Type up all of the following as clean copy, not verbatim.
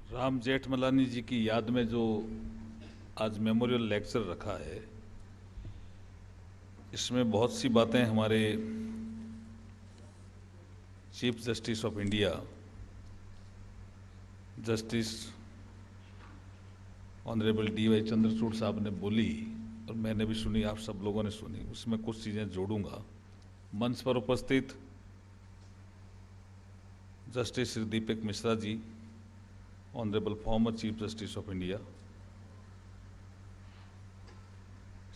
राम जेठमलानी जी की याद में जो आज मेमोरियल लेक्चर रखा है, इसमें बहुत सी बातें हमारे chief justice of India justice honourable D.Y. Chandrachud साहब ने बोली और मैंने भी सुनी, आप सब लोगों ने सुनी। उसमें कुछ चीज़ें जोड़ूंगा। मंच पर उपस्थित justice Shri Deepak Mishra ji, honourable former chief justice of India,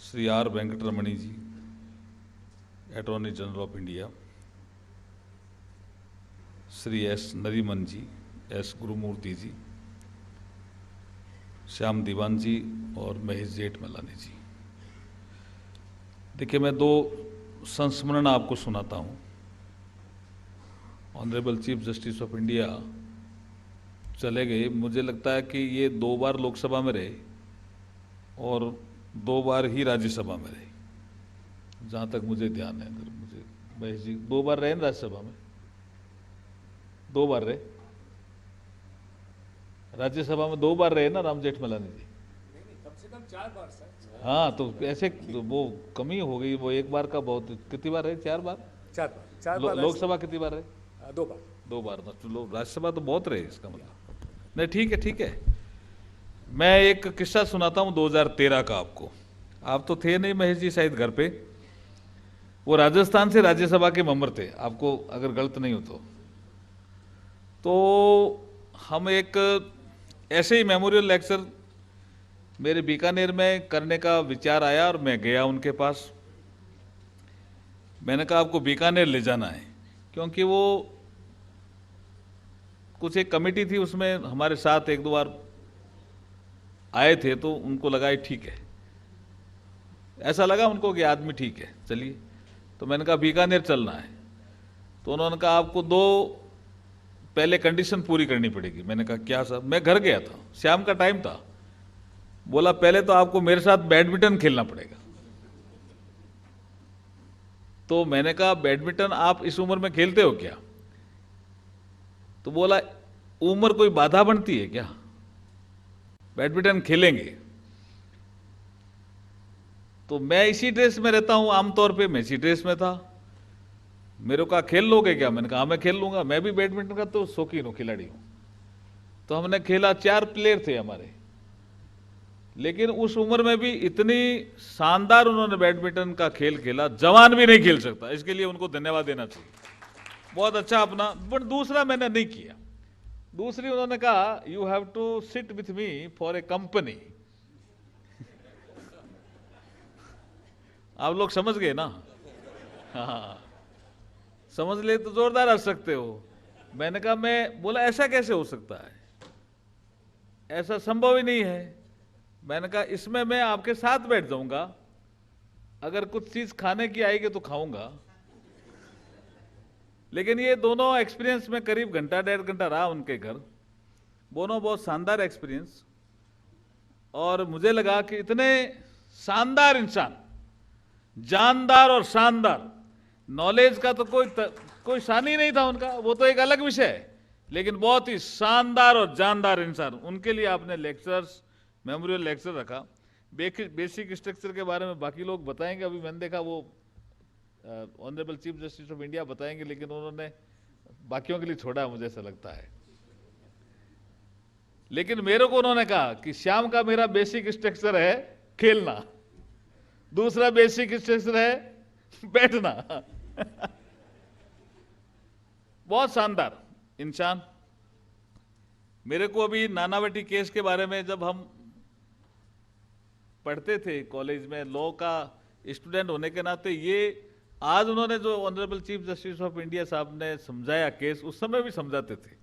Shri R. Venkataramani ji, attorney general of India, Shri S. Nariman ji, S. Gurumurthy ji, Shyam Divan ji और महेश जेठमलानी जी। देखिए, मैं दो संस्मरण आपको सुनाता हूँ। Honourable chief justice of India चले गए। मुझे लगता है कि ये 2 बार लोकसभा में रहे और 2 बार ही राज्यसभा में रहे, जहाँ तक मुझे ध्यान है। अगर मुझे महेश जी 2 बार रहे ना राज्यसभा में, 2 बार रहे राज्यसभा में, 2 बार रहे ना राम जेठमलानी जी? नहीं, कम से कम 4 बार सर। हाँ, तो ऐसे वो कमी हो गई। वो 1 बार का बहुत, कितनी बार रहे? 4 बार। 4 बार लोकसभा कितनी बार रहे? 2 बार। 2 बार ना, तो राज्यसभा तो बहुत रहे इसका मतलब। नहीं, ठीक है, ठीक है। मैं एक किस्सा सुनाता हूँ 2013 का आपको। आप तो थे नहीं महेश जी शायद घर पे। वो राजस्थान से राज्यसभा के मेंबर थे, आपको अगर गलत नहीं हो तो हम एक ऐसे ही मेमोरियल लेक्चर मेरे बीकानेर में करने का विचार आया और मैं गया उनके पास। मैंने कहा आपको बीकानेर ले जाना है, क्योंकि वो कुछ एक कमेटी थी, उसमें हमारे साथ 1-2 बार आए थे, तो उनको लगा ये ठीक है, ऐसा लगा उनको कि आदमी ठीक है, चलिए। तो मैंने कहा बीकानेर चलना है। तो उन्होंने कहा आपको 2 पहले कंडीशन पूरी करनी पड़ेगी। मैंने कहा क्या साहब? मैं घर गया था, शाम का टाइम था। बोला पहले तो आपको मेरे साथ बैडमिंटन खेलना पड़ेगा। तो मैंने कहा बैडमिंटन आप इस उम्र में खेलते हो क्या? तो बोला उम्र कोई बाधा बनती है क्या? बैडमिंटन खेलेंगे। तो मैं इसी ड्रेस में रहता हूं, आमतौर पे मैं इसी ड्रेस में था। मेरे को कहा खेल लोगे क्या? मैंने कहा मैं खेल लूंगा, मैं भी बैडमिंटन का तो शौकीन हूं, खिलाड़ी हूं। तो हमने खेला, 4 प्लेयर थे हमारे। लेकिन उस उम्र में भी इतनी शानदार उन्होंने बैडमिंटन का खेल खेला, जवान भी नहीं खेल सकता। इसके लिए उनको धन्यवाद देना चाहिए, बहुत अच्छा अपना। बट दूसरा मैंने नहीं किया। दूसरी उन्होंने कहा you have to sit with me for a company. आप लोग समझ गए ना? हाँ, समझ ले तो जोरदार हंस सकते हो। मैंने कहा, मैं बोला ऐसा कैसे हो सकता है, ऐसा संभव ही नहीं है। मैंने कहा इसमें मैं आपके साथ बैठ जाऊंगा, अगर कुछ चीज खाने की आएगी तो खाऊंगा। लेकिन ये दोनों एक्सपीरियंस में करीब घंटा 1.5 घंटा रहा उनके घर, दोनों बहुत शानदार एक्सपीरियंस। और मुझे लगा कि इतने शानदार इंसान, जानदार और शानदार, नॉलेज का तो कोई शान ही नहीं था उनका, वो तो एक अलग विषय है। लेकिन बहुत ही शानदार और जानदार इंसान, उनके लिए आपने लेक्चर्स, मेमोरियल लेक्चर रखा। बेसिक स्ट्रक्चर के बारे में बाकी लोग बताएंगे, अभी मैंने देखा वो honourable chief justice of India बताएंगे, लेकिन उन्होंने बाकियों के लिए छोड़ा, मुझे ऐसा लगता है। लेकिन मेरे को उन्होंने कहा कि श्याम का मेरा बेसिक स्ट्रक्चर है खेलना, दूसरा बेसिक स्ट्रक्चर है बैठना। बहुत शानदार इंसान। मेरे को अभी नानावटी केस के बारे में, जब हम पढ़ते थे कॉलेज में, लॉ का स्टूडेंट होने के नाते, ये आज उन्होंने जो honourable chief justice of India साहब ने समझाया केस, उस समय भी समझाते थे,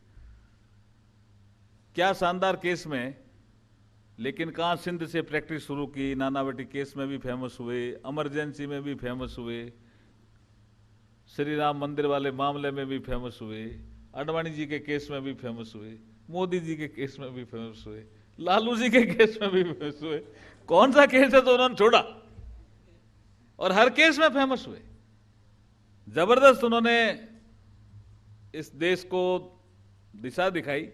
क्या शानदार केस में। लेकिन कहाँ सिंध से प्रैक्टिस शुरू की, नानावटी केस में भी फेमस हुए, इमरजेंसी में भी फेमस हुए, श्री राम मंदिर वाले मामले में भी फेमस हुए, आडवाणी जी के केस में भी फेमस हुए, मोदी जी के केस में भी फेमस हुए, लालू जी के केस में भी फेमस हुए। कौन सा केस है तो उन्होंने छोड़ा, और हर केस में फेमस हुए। जबरदस्त उन्होंने इस देश को दिशा दिखाई।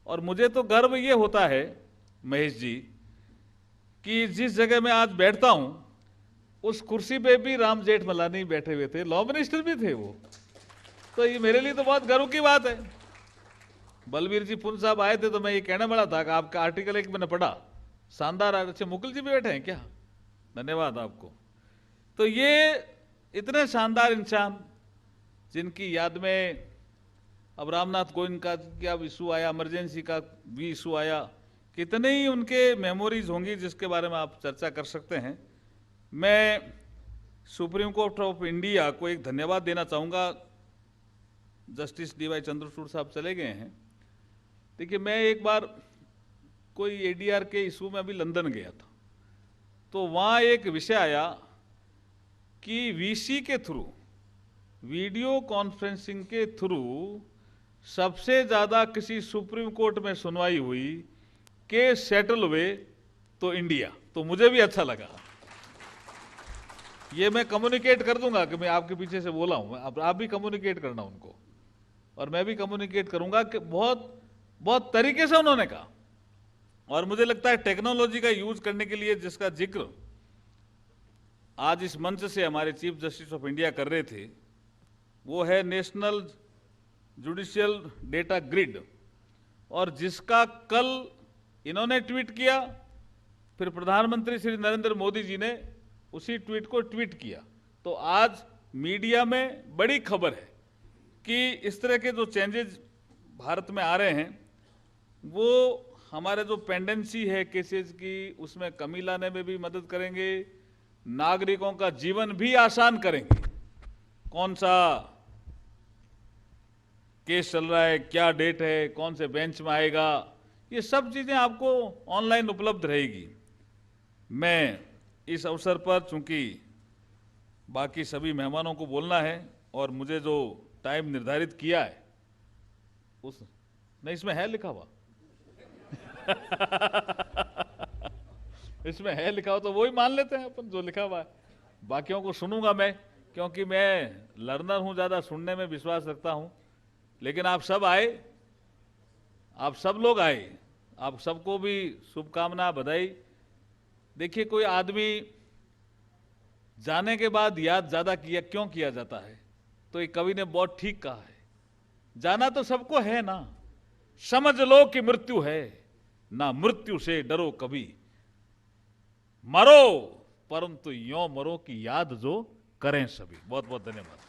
और मुझे तो गर्व ये होता है महेश जी कि जिस जगह मैं आज बैठता हूं उस कुर्सी पे भी राम जेठमलानी बैठे हुए थे, लॉ मिनिस्टर भी थे वो। तो ये मेरे लिए तो बहुत गर्व की बात है। बलबीर जी पुन साहब आए थे तो मैं ये कहने वाला था कि आपका आर्टिकल एक मैंने पढ़ा, शानदार। अच्छा, मुकुल जी भी बैठे हैं क्या? धन्यवाद आपको। तो ये इतने शानदार इंसान जिनकी याद में अब रामनाथ गोविंद का क्या इशू आया, इमरजेंसी का भी इशू आया, कितने ही उनके मेमोरीज होंगी जिसके बारे में आप चर्चा कर सकते हैं। मैं सुप्रीम कोर्ट ऑफ इंडिया को एक धन्यवाद देना चाहूँगा। जस्टिस डी वाई चंद्रचूड़ साहब चले गए हैं। देखिए, मैं एक बार कोई एडीआर के इशू में अभी लंदन गया था, तो वहाँ एक विषय आया कि वीसी के थ्रू, वीडियो कॉन्फ्रेंसिंग के थ्रू सबसे ज़्यादा किसी सुप्रीम कोर्ट में सुनवाई हुई, केस सेटल हुए तो इंडिया। तो मुझे भी अच्छा लगा। ये मैं कम्युनिकेट कर दूंगा कि मैं आपके पीछे से बोला हूं, आप भी कम्युनिकेट करना उनको, और मैं भी कम्युनिकेट करूंगा कि बहुत बहुत तरीके से उन्होंने कहा। और मुझे लगता है टेक्नोलॉजी का यूज करने के लिए जिसका जिक्र आज इस मंच से हमारे चीफ जस्टिस ऑफ इंडिया कर रहे थे, वो है नेशनल जुडिशियल डेटा ग्रिड, और जिसका कल इन्होंने ट्वीट किया, फिर प्रधानमंत्री श्री नरेंद्र मोदी जी ने उसी ट्वीट को ट्वीट किया। तो आज मीडिया में बड़ी खबर है कि इस तरह के जो चेंजेस भारत में आ रहे हैं वो हमारे जो पेंडेंसी है केसेस की उसमें कमी लाने में भी मदद करेंगे, नागरिकों का जीवन भी आसान करेंगे। कौन सा केस चल रहा है, क्या डेट है, कौन से बेंच में आएगा, ये सब चीज़ें आपको ऑनलाइन उपलब्ध रहेगी। मैं इस अवसर पर, चूंकि बाकी सभी मेहमानों को बोलना है और मुझे जो टाइम निर्धारित किया है उस नहीं, इसमें है लिखा हुआ इसमें है लिखा हुआ तो वही मान लेते हैं अपन जो लिखा हुआ है। बाकियों को सुनूंगा मैं, क्योंकि मैं लर्नर हूं, ज़्यादा सुनने में विश्वास रखता हूं। लेकिन आप सब आए, आप सब लोग आए, आप सबको भी शुभकामना, बधाई। देखिए, कोई आदमी जाने के बाद याद ज्यादा क्यों किया जाता है? तो एक कवि ने बहुत ठीक कहा है, जाना तो सबको है ना, समझ लो कि मृत्यु है ना, मृत्यु से डरो कभी, मरो परंतु यों मरो की याद जो करें सभी। बहुत बहुत धन्यवाद।